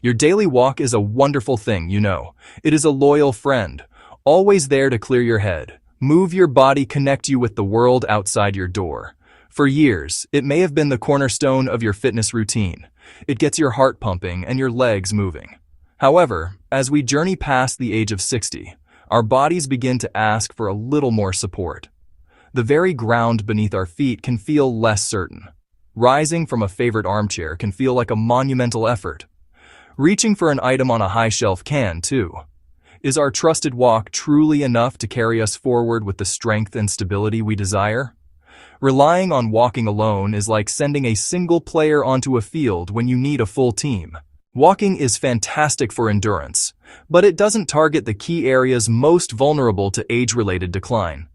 Your daily walk is a wonderful thing, you know. It is a loyal friend, always there to clear your head, move your body, connect you with the world outside your door. For years, it may have been the cornerstone of your fitness routine. It gets your heart pumping and your legs moving. However, as we journey past the age of 60, our bodies begin to ask for a little more support. The very ground beneath our feet can feel less certain. Rising from a favorite armchair can feel like a monumental effort. Reaching for an item on a high shelf can, too. Is our trusted walk truly enough to carry us forward with the strength and stability we desire? Relying on walking alone is like sending a single player onto a field when you need a full team. Walking is fantastic for endurance, but it doesn't target the key areas most vulnerable to age-related decline.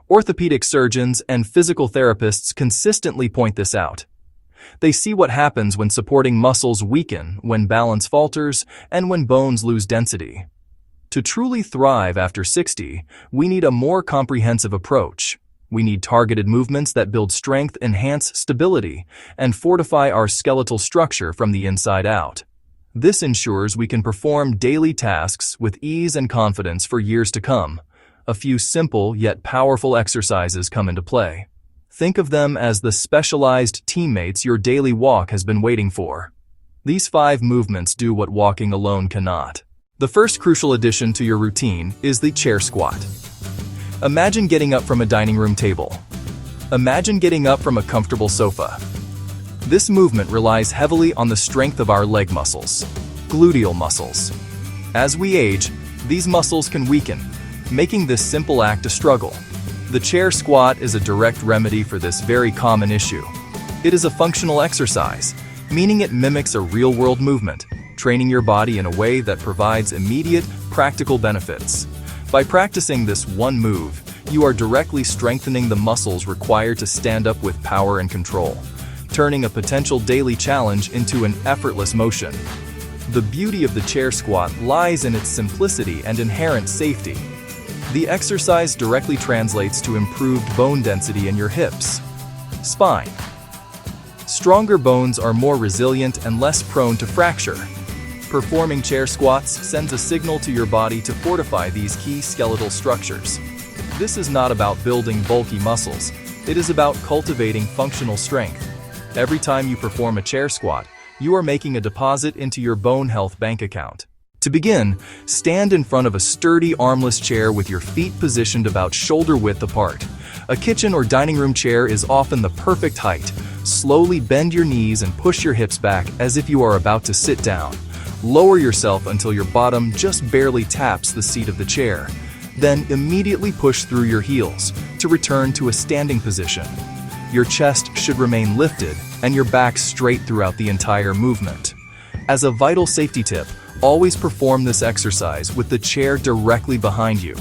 Orthopedic surgeons and physical therapists consistently point this out. They see what happens when supporting muscles weaken, when balance falters, and when bones lose density. To truly thrive after 60, we need a more comprehensive approach. We need targeted movements that build strength, enhance stability, and fortify our skeletal structure from the inside out. This ensures we can perform daily tasks with ease and confidence for years to come. A few simple yet powerful exercises come into play. Think of them as the specialized teammates your daily walk has been waiting for. These 5 movements do what walking alone cannot. The first crucial addition to your routine is the chair squat. Imagine getting up from a dining room table. Imagine getting up from a comfortable sofa. This movement relies heavily on the strength of our leg muscles, gluteal muscles. As we age, these muscles can weaken, making this simple act a struggle. The chair squat is a direct remedy for this very common issue. It is a functional exercise, meaning it mimics a real-world movement, training your body in a way that provides immediate, practical benefits. By practicing this one move, you are directly strengthening the muscles required to stand up with power and control, turning a potential daily challenge into an effortless motion. The beauty of the chair squat lies in its simplicity and inherent safety. The exercise directly translates to improved bone density in your hips, spine. Stronger bones are more resilient and less prone to fracture. Performing chair squats sends a signal to your body to fortify these key skeletal structures. This is not about building bulky muscles. It is about cultivating functional strength. Every time you perform a chair squat, you are making a deposit into your bone health bank account. To begin, stand in front of a sturdy armless chair with your feet positioned about shoulder width apart. A kitchen or dining room chair is often the perfect height. Slowly bend your knees and push your hips back as if you are about to sit down. Lower yourself until your bottom just barely taps the seat of the chair. Then immediately push through your heels to return to a standing position. Your chest should remain lifted and your back straight throughout the entire movement. As a vital safety tip, always perform this exercise with the chair directly behind you.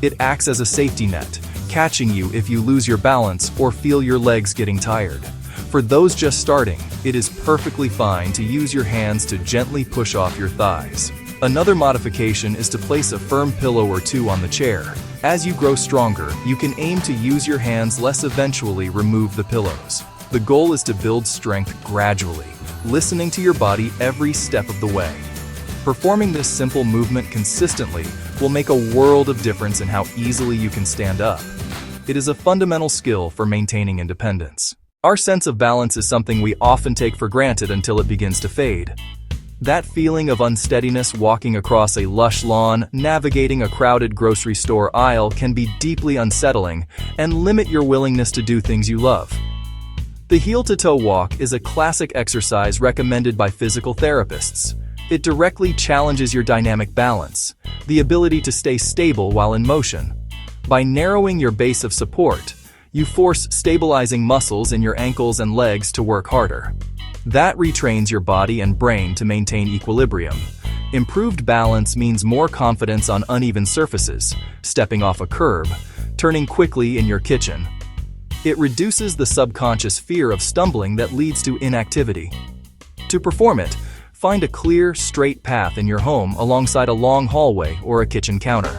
It acts as a safety net, catching you if you lose your balance or feel your legs getting tired. For those just starting, it is perfectly fine to use your hands to gently push off your thighs. Another modification is to place a firm pillow or two on the chair. As you grow stronger, you can aim to use your hands less, eventually remove the pillows. The goal is to build strength gradually, listening to your body every step of the way. Performing this simple movement consistently will make a world of difference in how easily you can stand up. It is a fundamental skill for maintaining independence. Our sense of balance is something we often take for granted until it begins to fade. That feeling of unsteadiness walking across a lush lawn, navigating a crowded grocery store aisle can be deeply unsettling and limit your willingness to do things you love. The heel-to-toe walk is a classic exercise recommended by physical therapists. It directly challenges your dynamic balance, the ability to stay stable while in motion. By narrowing your base of support, you force stabilizing muscles in your ankles and legs to work harder. That retrains your body and brain to maintain equilibrium. Improved balance means more confidence on uneven surfaces, stepping off a curb, turning quickly in your kitchen. It reduces the subconscious fear of stumbling that leads to inactivity. To perform it, find a clear, straight path in your home alongside a long hallway or a kitchen counter.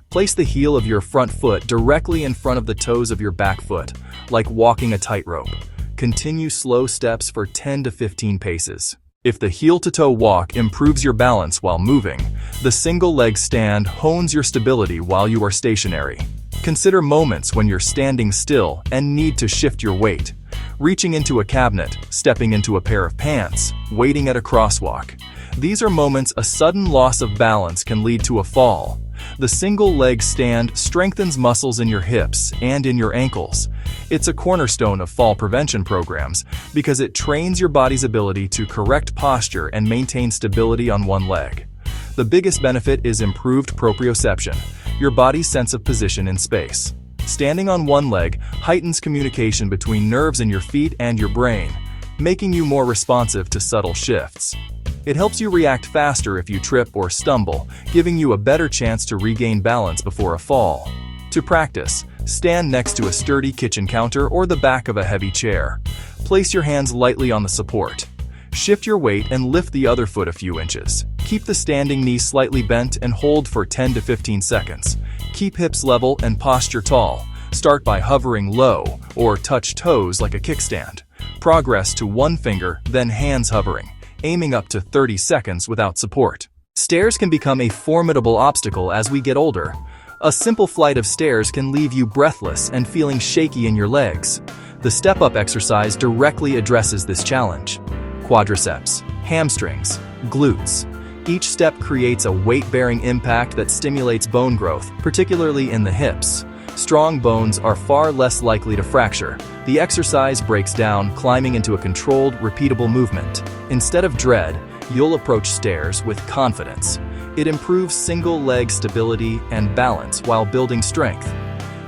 Place the heel of your front foot directly in front of the toes of your back foot, like walking a tightrope. Continue slow steps for 10 to 15 paces. If the heel-to-toe walk improves your balance while moving, the single-leg stand hones your stability while you are stationary. Consider moments when you're standing still and need to shift your weight. Reaching into a cabinet, stepping into a pair of pants, waiting at a crosswalk. These are moments a sudden loss of balance can lead to a fall. The single-leg stand strengthens muscles in your hips and in your ankles. It's a cornerstone of fall prevention programs because it trains your body's ability to correct posture and maintain stability on one leg. The biggest benefit is improved proprioception, your body's sense of position in space. Standing on one leg heightens communication between nerves in your feet and your brain, making you more responsive to subtle shifts. It helps you react faster if you trip or stumble, giving you a better chance to regain balance before a fall. To practice, stand next to a sturdy kitchen counter or the back of a heavy chair. Place your hands lightly on the support. Shift your weight and lift the other foot a few inches. Keep the standing knee slightly bent and hold for 10 to 15 seconds. Keep hips level and posture tall. Start by hovering low or touch toes like a kickstand. Progress to one finger, then hands hovering, aiming up to 30 seconds without support. Stairs can become a formidable obstacle as we get older. A simple flight of stairs can leave you breathless and feeling shaky in your legs. The step-up exercise directly addresses this challenge. Quadriceps, hamstrings, glutes. Each step creates a weight-bearing impact that stimulates bone growth, particularly in the hips. Strong bones are far less likely to fracture. The exercise breaks down climbing into a controlled, repeatable movement. Instead of dread, you'll approach stairs with confidence. It improves single-leg stability and balance while building strength.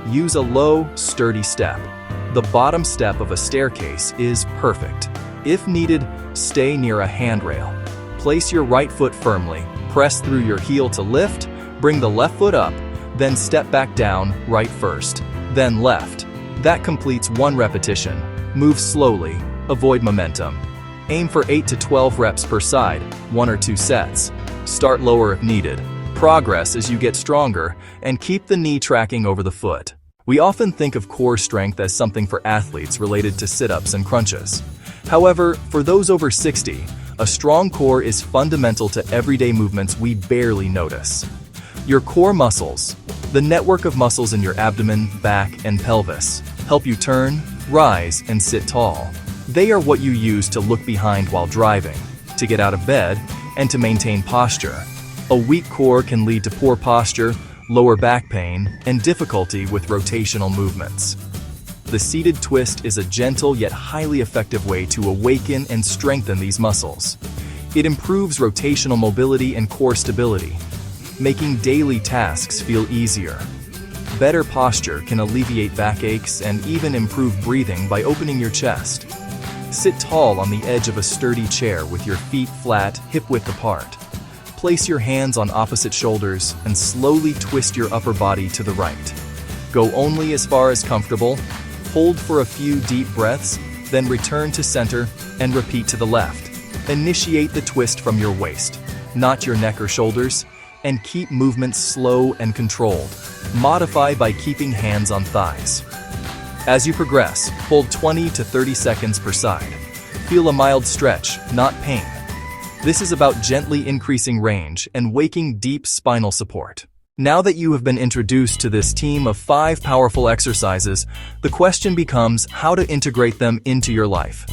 Use a low, sturdy step. The bottom step of a staircase is perfect. If needed, stay near a handrail. Place your right foot firmly, press through your heel to lift, bring the left foot up, then step back down, right first, then left. That completes one repetition. Move slowly, avoid momentum. Aim for 8 to 12 reps per side, 1 or 2 sets. Start lower if needed. Progress as you get stronger, and keep the knee tracking over the foot. We often think of core strength as something for athletes related to sit-ups and crunches. However, for those over 60, a strong core is fundamental to everyday movements we barely notice. Your core muscles, the network of muscles in your abdomen, back, and pelvis, help you turn, rise, and sit tall. They are what you use to look behind while driving, to get out of bed, and to maintain posture. A weak core can lead to poor posture, lower back pain, and difficulty with rotational movements. The seated twist is a gentle yet highly effective way to awaken and strengthen these muscles. It improves rotational mobility and core stability, making daily tasks feel easier. Better posture can alleviate backaches and even improve breathing by opening your chest. Sit tall on the edge of a sturdy chair with your feet flat, hip-width apart. Place your hands on opposite shoulders and slowly twist your upper body to the right. Go only as far as comfortable. Hold for a few deep breaths, then return to center and repeat to the left. Initiate the twist from your waist, not your neck or shoulders, and keep movements slow and controlled. Modify by keeping hands on thighs. As you progress, hold 20 to 30 seconds per side. Feel a mild stretch, not pain. This is about gently increasing range and waking deep spinal support. Now that you have been introduced to this team of 5 powerful exercises, the question becomes how to integrate them into your life.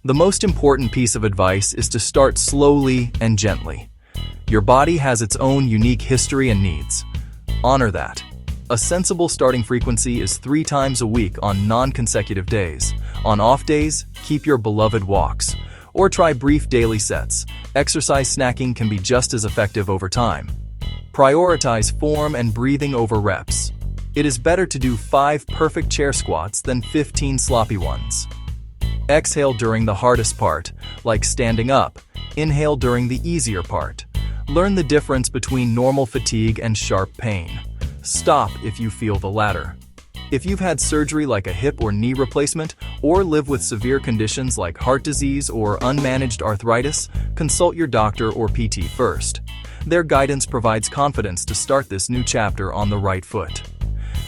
The most important piece of advice is to start slowly and gently. Your body has its own unique history and needs. Honor that. A sensible starting frequency is 3 times a week on non-consecutive days. On off days, keep your beloved walks. Or try brief daily sets. Exercise snacking can be just as effective over time. Prioritize form and breathing over reps. It is better to do 5 perfect chair squats than 15 sloppy ones. Exhale during the hardest part, like standing up. Inhale during the easier part. Learn the difference between normal fatigue and sharp pain. Stop if you feel the latter. If you've had surgery like a hip or knee replacement, or live with severe conditions like heart disease or unmanaged arthritis, consult your doctor or PT first. Their guidance provides confidence to start this new chapter on the right foot.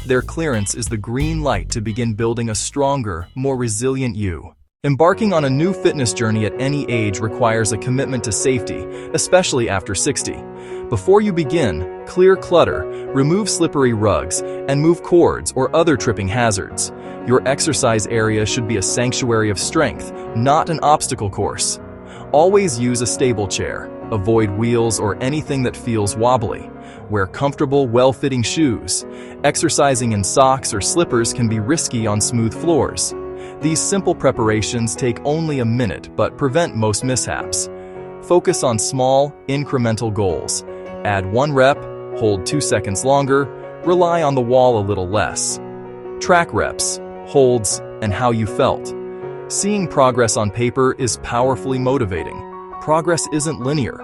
Their clearance is the green light to begin building a stronger, more resilient you. Embarking on a new fitness journey at any age requires a commitment to safety, especially after 60. Before you begin, clear clutter, remove slippery rugs, and move cords or other tripping hazards. Your exercise area should be a sanctuary of strength, not an obstacle course. Always use a stable chair. Avoid wheels or anything that feels wobbly. Wear comfortable, well-fitting shoes. Exercising in socks or slippers can be risky on smooth floors. These simple preparations take only a minute but prevent most mishaps. Focus on small, incremental goals. Add 1 rep, hold 2 seconds longer, rely on the wall a little less. Track reps, holds, and how you felt. Seeing progress on paper is powerfully motivating. Progress isn't linear.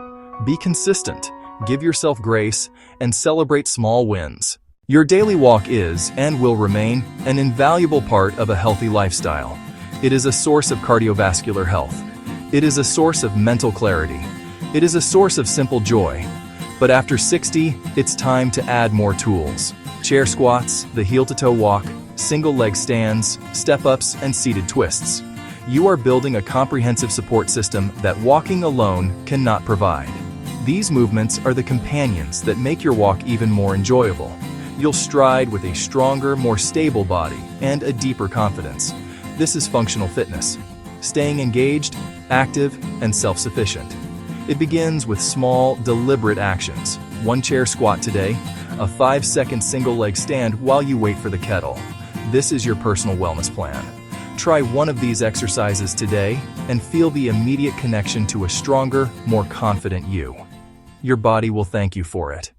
Be consistent, give yourself grace, and celebrate small wins. Your daily walk is, and will remain, an invaluable part of a healthy lifestyle. It is a source of cardiovascular health. It is a source of mental clarity. It is a source of simple joy. But after 60, it's time to add more tools. Chair squats, the heel-to-toe walk, single leg stands, step-ups, and seated twists. You are building a comprehensive support system that walking alone cannot provide. These movements are the companions that make your walk even more enjoyable. You'll stride with a stronger, more stable body and a deeper confidence. This is functional fitness. Staying engaged, active, and self-sufficient. It begins with small, deliberate actions. 1 chair squat today, a 5-second single leg stand while you wait for the kettle. This is your personal wellness plan. Try one of these exercises today and feel the immediate connection to a stronger, more confident you. Your body will thank you for it.